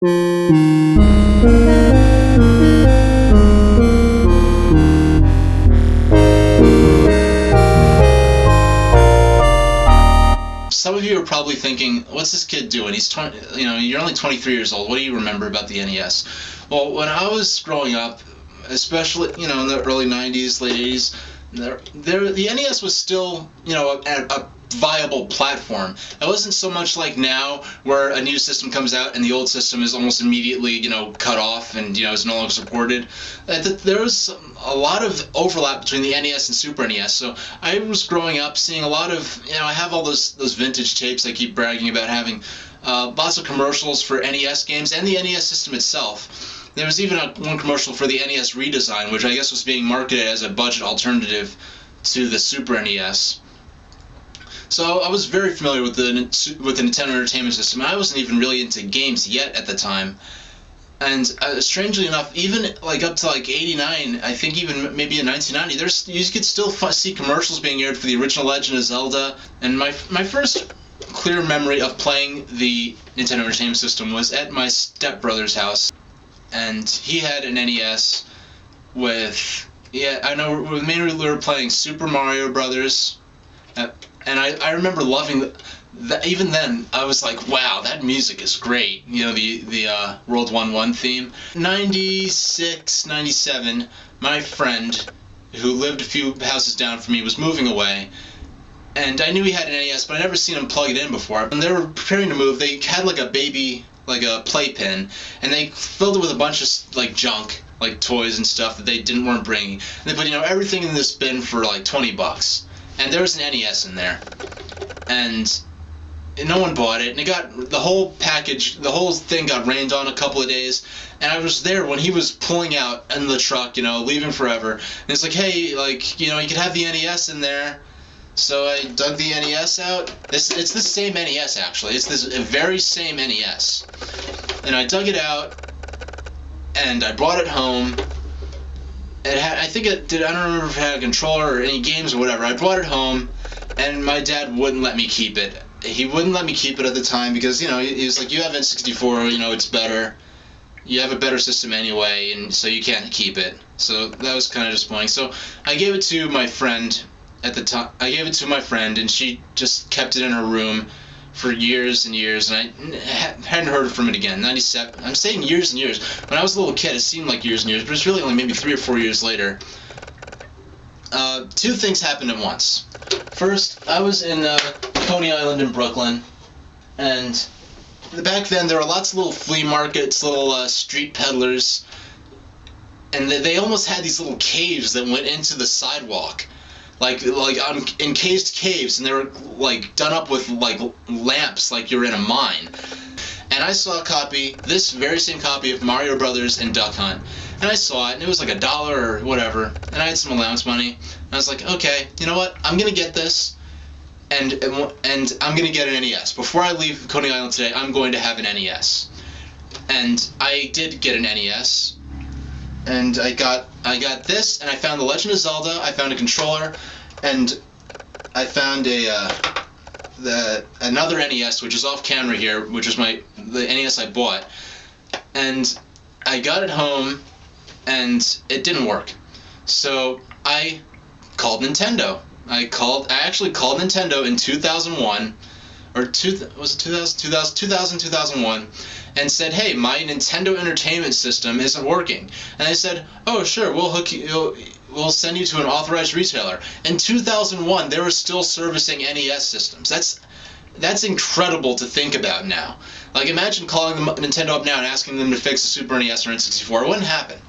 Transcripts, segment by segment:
Some of you are probably thinking, what's this kid doing? He's 20, you're only 23 years old. What do you remember about the NES? Well, when I was growing up, especially, in the early 90s, late 80s, the NES was still, a viable platform. It wasn't so much like now, where a new system comes out and the old system is almost immediately, cut off and, is no longer supported. There was a lot of overlap between the NES and Super NES. So I was growing up seeing a lot of, I have all those vintage tapes I keep bragging about having, lots of commercials for NES games and the NES system itself. There was even one commercial for the NES redesign, which I guess was being marketed as a budget alternative to the Super NES. So I was very familiar with the Nintendo Entertainment System. I wasn't even really into games yet at the time. And strangely enough, even like up to like '89, I think even maybe in 1990, you could still see commercials being aired for the original Legend of Zelda. And my first clear memory of playing the Nintendo Entertainment System was at my stepbrother's house, and he had an NES with, I know mainly we were playing Super Mario Brothers. And I remember loving that. Even then, I was like, wow, that music is great. The World 1-1 theme. 96, 97, my friend, who lived a few houses down from me, was moving away. And I knew he had an NES, but I never seen him plug it in before. When they were preparing to move, they had like a baby, like a playpen, and they filled it with a bunch of like junk, like toys and stuff that they weren't bringing. And they put, everything in this bin for like $20. And there was an NES in there, and no one bought it, and it got, the whole package, the whole thing got rained on a couple of days, and I was there when he was pulling out in the truck, leaving forever, and it's like, hey, like, you could have the NES in there. So I dug the NES out. It's the same NES, actually. It's this very same NES, and I dug it out, and I brought it home. It had, I don't remember if it had a controller or any games or whatever. I brought it home, and my dad wouldn't let me keep it. He wouldn't let me keep it at the time because, he was like, you have N64, it's better. You have a better system anyway, and so you can't keep it. So that was kind of disappointing. So I gave it to my friend at the time. I gave it to my friend, and she just kept it in her room for years and years, and I hadn't heard from it again. 97. I'm saying years and years. When I was a little kid, it seemed like years and years, but it's really only maybe 3 or 4 years later. Two things happened at once. First, I was in Coney Island in Brooklyn, and back then there were lots of little flea markets, little street peddlers, and they almost had these little caves that went into the sidewalk. Like encased caves, and they were like done up with like lamps, like you're in a mine. And I saw this very same copy of Mario Brothers and Duck Hunt, and I saw it, and it was like $1 or whatever, and I had some allowance money, and I was like, okay, you know what? I'm gonna get this, and I'm gonna get an NES. Before I leave Coney Island today, I'm going to have an NES, and I did get an NES. And I got this, and I found the Legend of Zelda. I found a controller, and I found another NES, which is off camera here, which is the NES I bought. And I got it home, and it didn't work. So I called Nintendo. I actually called Nintendo in 2001, or 2001, and said, hey, my Nintendo Entertainment System isn't working. And they said, oh, sure, we'll send you to an authorized retailer. In 2001, they were still servicing NES systems. That's incredible to think about now. Like, imagine calling Nintendo up now and asking them to fix a Super NES or N64. It wouldn't happen.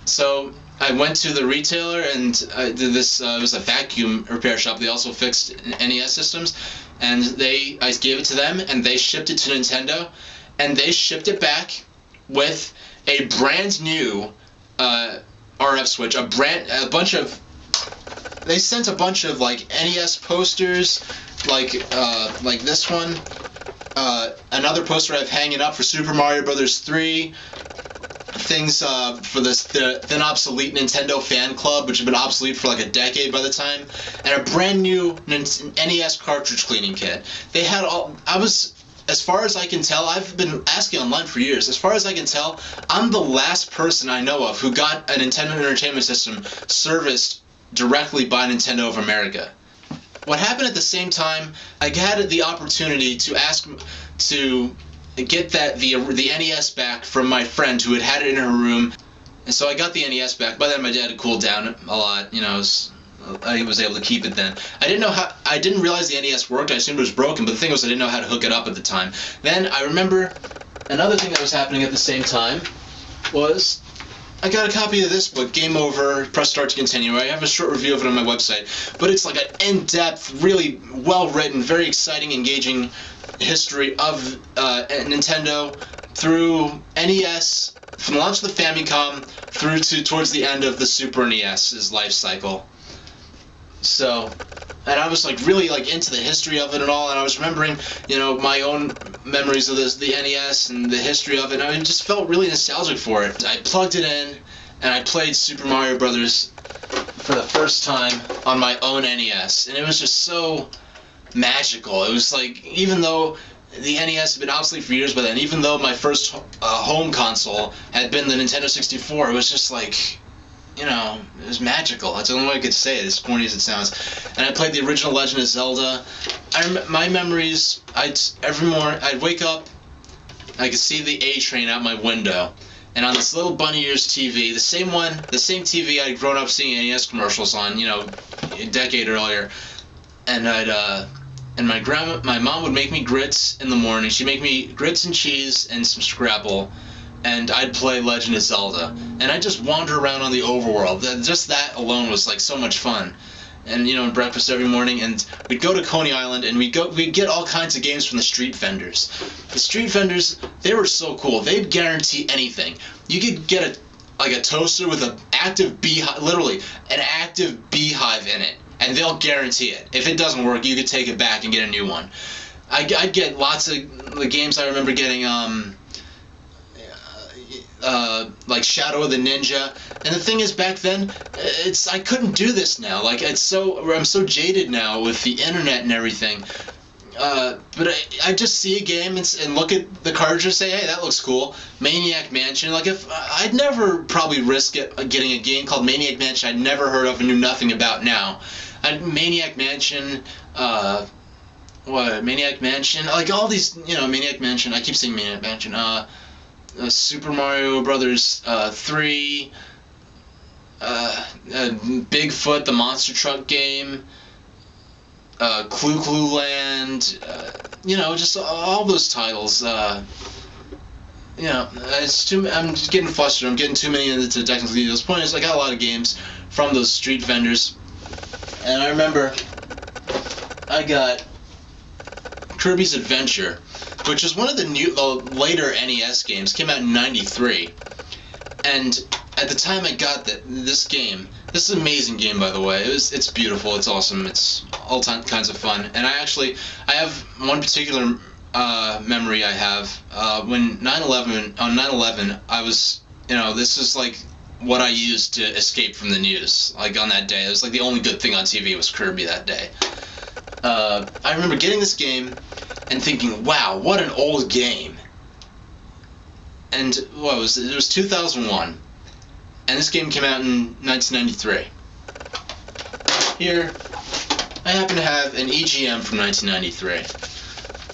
So I went to the retailer, and I did this. It was a vacuum repair shop. They also fixed NES systems, and I gave it to them, and they shipped it to Nintendo, and they shipped it back with a brand new RF switch, they sent a bunch of like NES posters, like this one, another poster I have hanging up for Super Mario Brothers 3, things for the then obsolete Nintendo fan club, which had been obsolete for like a decade by the time, and a brand new NES cartridge cleaning kit. They had all. as far as I can tell, I've been asking online for years, as far as I can tell, I'm the last person I know of who got a Nintendo Entertainment System serviced directly by Nintendo of America. What happened at the same time, I had the opportunity to ask to get the NES back from my friend who had it in her room, and so I got the NES back. By then my dad had cooled down a lot, you know. I was able to keep it then. I didn't realize the NES worked. I assumed it was broken, but the thing was I didn't know how to hook it up at the time. Then I remember another thing that was happening at the same time was I got a copy of this book, Game Over, Press Start to Continue. I have a short review of it on my website, but it's like an in-depth, really well-written, very exciting, engaging history of Nintendo through NES, from the launch of the Famicom through to towards the end of the Super NES's life cycle. So, and I was like really like into the history of it and all, and I was remembering, you know, my own memories of the NES and the history of it, and I just felt really nostalgic for it. I plugged it in, and I played Super Mario Brothers for the first time on my own NES, and it was just so magical. It was like, even though the NES had been obsolete for years by then, even though my first home console had been the Nintendo 64, it was just like, you know, it was magical. That's the only way I could say it, as corny as it sounds. And I played the original Legend of Zelda. My memories, every morning, I'd wake up, I could see the A train out my window, and on this little bunny ears TV, the same TV I'd grown up seeing NES commercials on, you know, a decade earlier, and my mom would make me grits in the morning. She'd make me grits and cheese and some Scrabble, and I'd play Legend of Zelda, and I'd just wander around on the overworld. Just that alone was like so much fun. And, you know, and breakfast every morning, and we'd go to Coney Island, and we'd get all kinds of games from the street vendors. The street vendors, they were so cool. They'd guarantee anything. You could get a toaster with an active beehive, literally an active beehive in it, and they'll guarantee it. If it doesn't work, you could take it back and get a new one. I'd get lots of the games. I remember getting like Shadow of the Ninja, and the thing is, back then, I couldn't do this now. Like, I'm so jaded now with the internet and everything. But I just see a game and look at the cartridge and say, hey, that looks cool. Maniac Mansion. Like, if I'd never probably risk getting a game called Maniac Mansion I'd never heard of and knew nothing about now. Maniac Mansion. Maniac Mansion. Like all these, you know, Maniac Mansion. I keep saying Maniac Mansion. Super Mario Brothers 3, Bigfoot, the monster truck game, Clue Land, you know, just all those titles. You know, I'm just getting flustered. I'm getting too many into technical details. The point is, I got a lot of games from those street vendors, and I remember I got Kirby's Adventure, which is one of the later NES games. Came out in '93, and at the time I got this game. This is an amazing game, by the way. It's beautiful. It's awesome. It's all kinds of fun. And I have one particular memory I have when 9/11 I was, you know, this is like what I used to escape from the news. Like on that day, it was like the only good thing on TV was Kirby that day. I remember getting this game and thinking, wow, what an old game. And it was 2001, and this game came out in 1993. Here, I happen to have an EGM from 1993.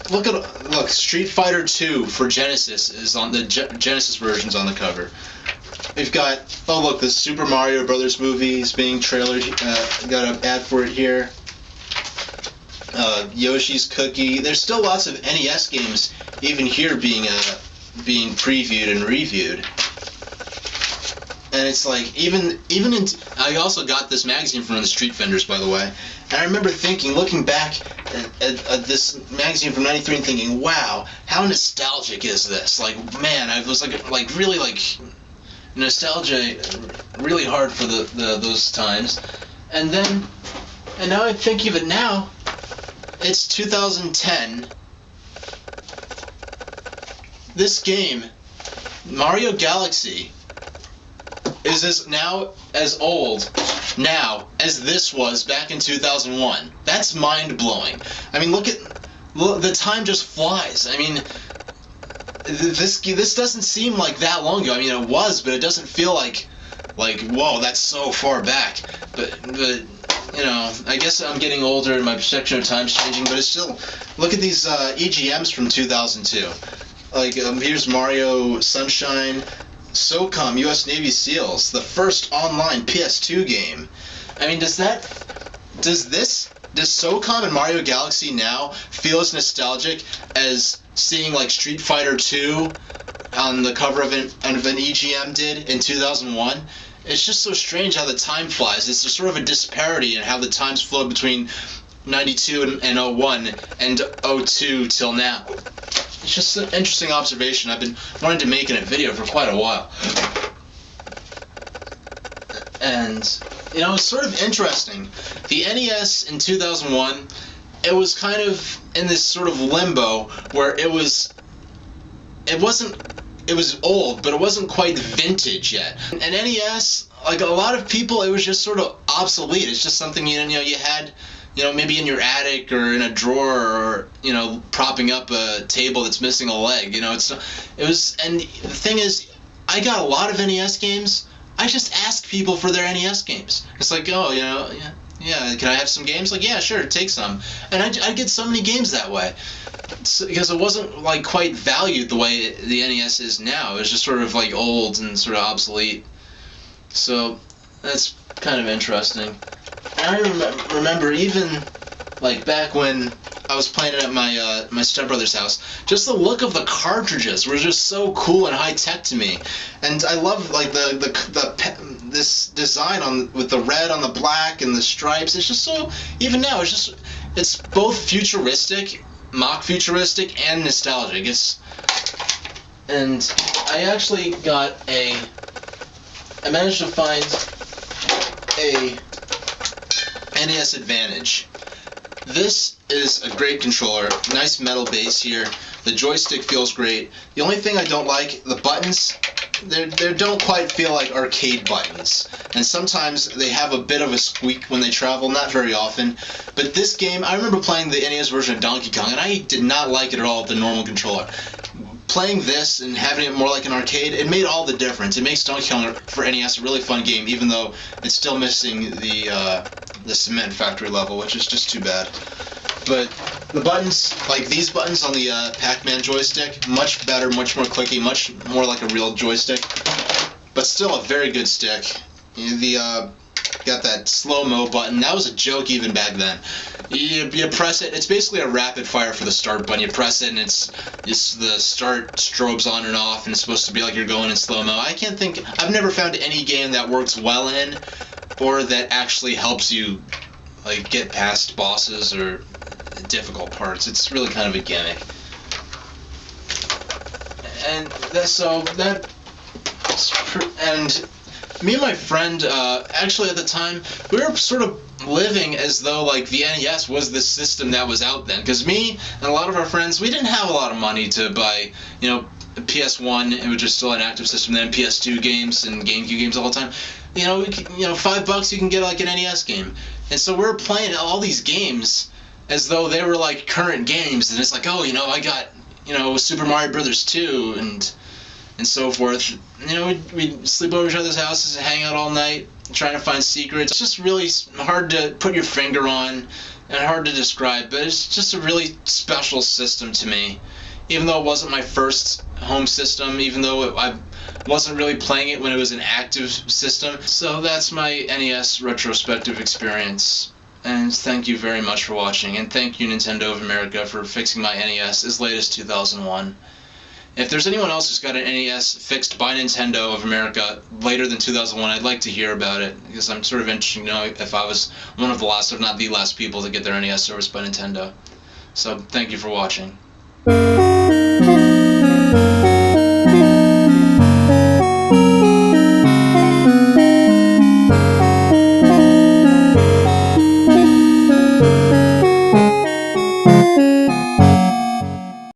Look, Street Fighter 2 for Genesis is on the Genesis version's on the cover. We've got, oh look, the Super Mario Brothers movie is being trailered. Got an ad for it here. Yoshi's Cookie. There's still lots of NES games even here being previewed and reviewed. And it's like, I also got this magazine from the street vendors, by the way. And I remember looking back at this magazine from '93 and thinking, wow, how nostalgic is this? Like, man, I was like really like nostalgia, really hard for those times. And now I think of it now. It's 2010. This game, Mario Galaxy, is now as old now as this was back in 2001. That's mind-blowing. I mean, look the time just flies. I mean, this doesn't seem like that long ago. I mean, it was, but it doesn't feel like whoa, that's so far back. But you know, I guess I'm getting older and my perception of time's changing. But it's still, look at these EGMs from 2002. Like here's Mario Sunshine, SOCOM U.S. Navy SEALs, the first online PS2 game. I mean, does SOCOM and Mario Galaxy now feel as nostalgic as seeing like Street Fighter 2 on the cover of an EGM did in 2001? It's just so strange how the time flies. It's sort of a disparity in how the times flowed between 92 and 01 and 02 till now. It's just an interesting observation I've been wanting to make in a video for quite a while. And, you know, it's sort of interesting. The NES in 2001, it was kind of in this sort of limbo where it was old, but it wasn't quite vintage yet. And NES, like a lot of people, it was just sort of obsolete. It's just something, you know, you had, you know, maybe in your attic or in a drawer, or, you know, propping up a table that's missing a leg. You know, and the thing is, I got a lot of NES games. I just ask people for their NES games. It's like, oh, you know, yeah, can I have some games? Like, yeah, sure, take some. And I get so many games that way. Because it wasn't like quite valued the way the NES is now. It was just sort of like old and sort of obsolete. So that's kind of interesting. And I remember even like back when I was playing it at my stepbrother's house, just the look of the cartridges were just so cool and high tech to me. And I love like this design with the red on the black and the stripes. It's just so, even now it's both futuristic, mock futuristic, and nostalgic. And I actually I managed to find a NES Advantage. This is a great controller, nice metal base here. The joystick feels great. The only thing I don't like, the buttons, they don't quite feel like arcade buttons. And sometimes they have a bit of a squeak when they travel, not very often. But this game, I remember playing the NES version of Donkey Kong, and I did not like it at all with the normal controller. Playing this and having it more like an arcade, it made all the difference. It makes Donkey Kong for NES a really fun game, even though it's still missing the cement factory level, which is just too bad. But the buttons, like these buttons on the Pac-Man joystick, much better, much more clicky, much more like a real joystick. But still a very good stick. Got that slow-mo button. That was a joke even back then. You press it. It's basically a rapid fire for the start button. You press it and it's the start strobes on and off, and it's supposed to be like you're going in slow-mo. I've never found any game that works well in, or that actually helps you like get past bosses or difficult parts. It's really kind of a gimmick. And me and my friend, actually at the time, we were sort of living as though like the NES was the system that was out then. Because me and a lot of our friends, we didn't have a lot of money to buy, you know, PS1, which is still an active system then, PS2 games and GameCube games all the time. You know, $5 you can get like an NES game. And so we're playing all these games as though they were like current games. And it's like, oh, you know, I got, you know, Super Mario Brothers 2 and so forth. You know, we'd sleep over each other's houses and hang out all night trying to find secrets. It's just really hard to put your finger on and hard to describe, but it's just a really special system to me. Even though it wasn't my first home system, even though I wasn't really playing it when it was an active system. So that's my NES retrospective experience. And thank you very much for watching, and thank you Nintendo of America for fixing my NES as late as 2001. If there's anyone else who's got an NES fixed by Nintendo of America later than 2001, I'd like to hear about it, because I'm sort of interested to know if I was one of the last, if not the last people to get their NES serviced by Nintendo. So thank you for watching.